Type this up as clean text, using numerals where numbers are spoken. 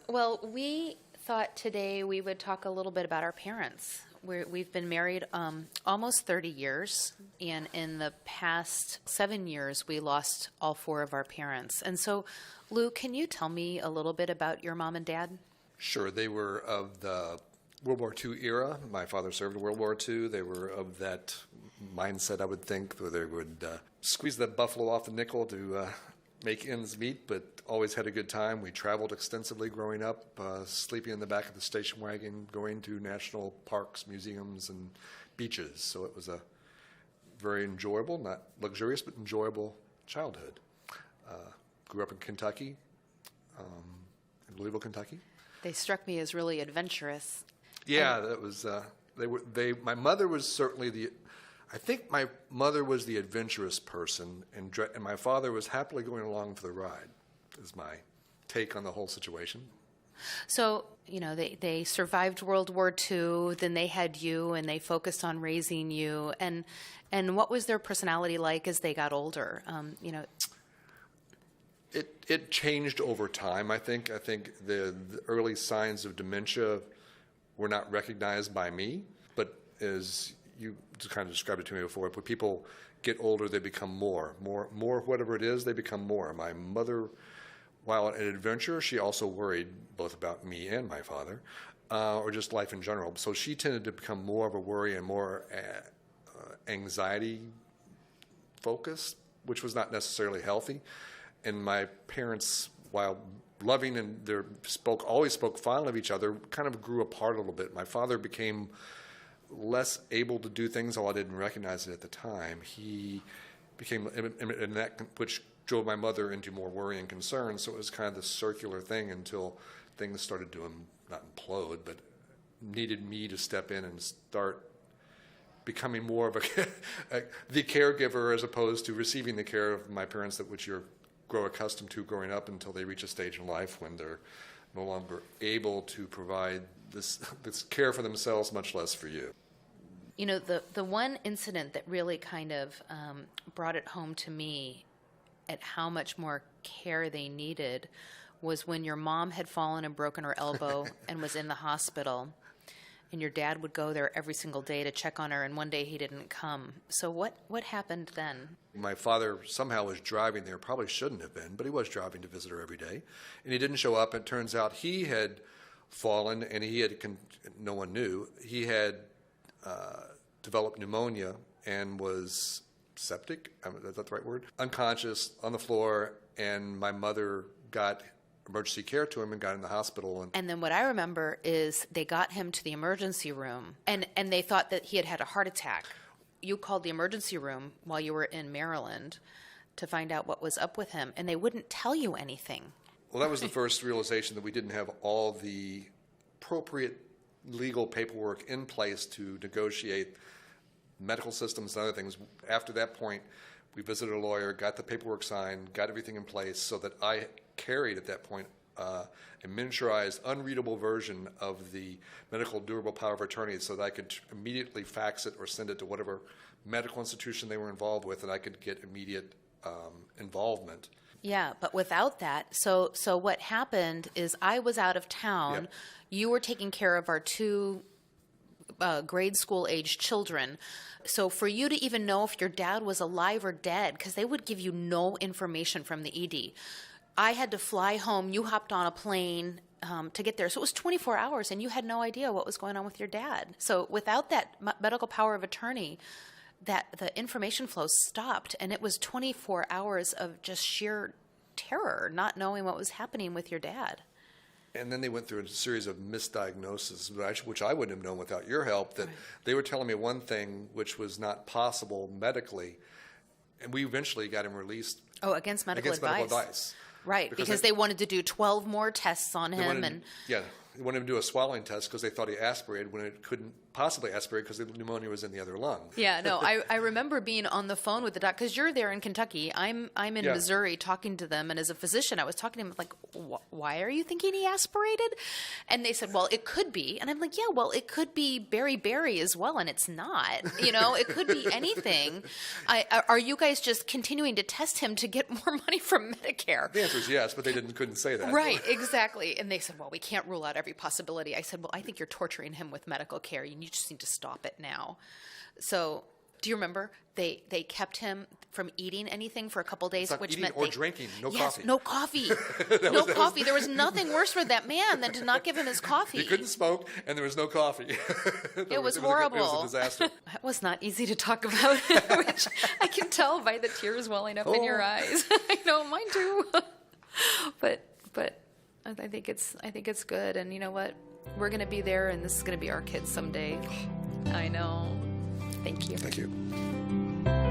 Well, we thought today we would talk a little bit about our parents. We've been married almost 30 years, and in the past 7 years, we lost all four of our parents. And so, Lou, can you tell me a little bit about your mom and dad? Sure. They were of the World War II era. My father served in World War II. They were of that mindset, I would think, where they would squeeze that buffalo off the nickel to make ends meet, but always had a good time. We traveled extensively growing up, sleeping in the back of the station wagon, going to national parks, museums, and beaches. So it was a very enjoyable, not luxurious, but enjoyable childhood. Grew up in Kentucky, in Louisville, Kentucky. They struck me as really adventurous. Yeah, that was. My mother was certainly I think my mother was the adventurous person, and my father was happily going along for the ride, is my take on the whole situation. So, they survived World War II, then they had you, and they focused on raising you. And what was their personality like as they got older? It changed over time, I think. I think the early signs of dementia were not recognized by me, but as you kind of described it to me before, when people get older, they become more, whatever it is, they become more. My mother, while an adventurer, she also worried both about me and my father, or just life in general. So she tended to become more of a worry and more anxiety focused, which was not necessarily healthy. And my parents, while loving and always spoke fondly of each other, kind of grew apart a little bit. My father became less able to do things, although I didn't recognize it at the time. He became, and that which drove my mother into more worry and concern. So it was kind of this circular thing until things started to not implode, but needed me to step in and start becoming more of the caregiver as opposed to receiving the care of my parents, which you grow accustomed to growing up until they reach a stage in life when they're no longer able to provide this care for themselves, much less for you. The one incident that really kind of brought it home to me at how much more care they needed was when your mom had fallen and broken her elbow and was in the hospital, and your dad would go there every single day to check on her, and one day he didn't come. So what happened then? My father somehow was driving there, probably shouldn't have been, but he was driving to visit her every day, and he didn't show up. It turns out he had fallen, and no one knew, he had developed pneumonia and was septic, is that the right word? Unconscious on the floor, and my mother got emergency care to him and got in the hospital. And then what I remember is they got him to the emergency room, and they thought that he had a heart attack. You called the emergency room while you were in Maryland to find out what was up with him, and they wouldn't tell you anything. Well, that was the first realization that we didn't have all the appropriate legal paperwork in place to negotiate medical systems and other things. After that point, we visited a lawyer, got the paperwork signed, got everything in place so that I carried at that point a miniaturized, unreadable version of the medical durable power of attorney so that I could immediately fax it or send it to whatever medical institution they were involved with, and I could get immediate involvement. Yeah, but without that, so what happened is I was out of town. Yep. You were taking care of our two grade school age children. So for you to even know if your dad was alive or dead, because they would give you no information from the ED. I had to fly home. You hopped on a plane to get there. So it was 24 hours, and you had no idea what was going on with your dad. So without that medical power of attorney, that the information flow stopped, and it was 24 hours of just sheer terror, not knowing what was happening with your dad. And then they went through a series of misdiagnoses, which I wouldn't have known without your help, that they were telling me one thing which was not possible medically, and we eventually got him released. Oh, against medical advice. Medical advice. Right, because they wanted to do 12 more tests on him. Yeah, They wanted him to do a swallowing test because they thought he aspirated when it couldn't possibly aspirate because the pneumonia was in the other lung. Yeah, no, I remember being on the phone with the doc, because you're there in Kentucky. I'm in Yeah. Missouri talking to them, and as a physician, I was talking to him like, why are you thinking he aspirated? And they said, well, it could be. And I'm like, yeah, well, it could be beriberi as well, and it's not. You know, it could be anything. Are you guys just continuing to test him to get more money from Medicare? The answer is yes, but they couldn't say that. Right, exactly. And they said, well, we can't rule out every possibility. I said, well, I think you're torturing him with medical care. You just need to stop it now. So do you remember they kept him from eating anything for a couple days, Not which eating meant or drinking, no yes, coffee. no coffee. No coffee. There was nothing worse for that man than to not give him his coffee. He couldn't smoke, and there was no coffee. It was horrible. It was a disaster. That was not easy to talk about, which I can tell by the tears welling up in your eyes. I know, mine too. But I think it's good, and you know what? We're going to be there, and this is going to be our kids someday. I know. Thank you. Thank you.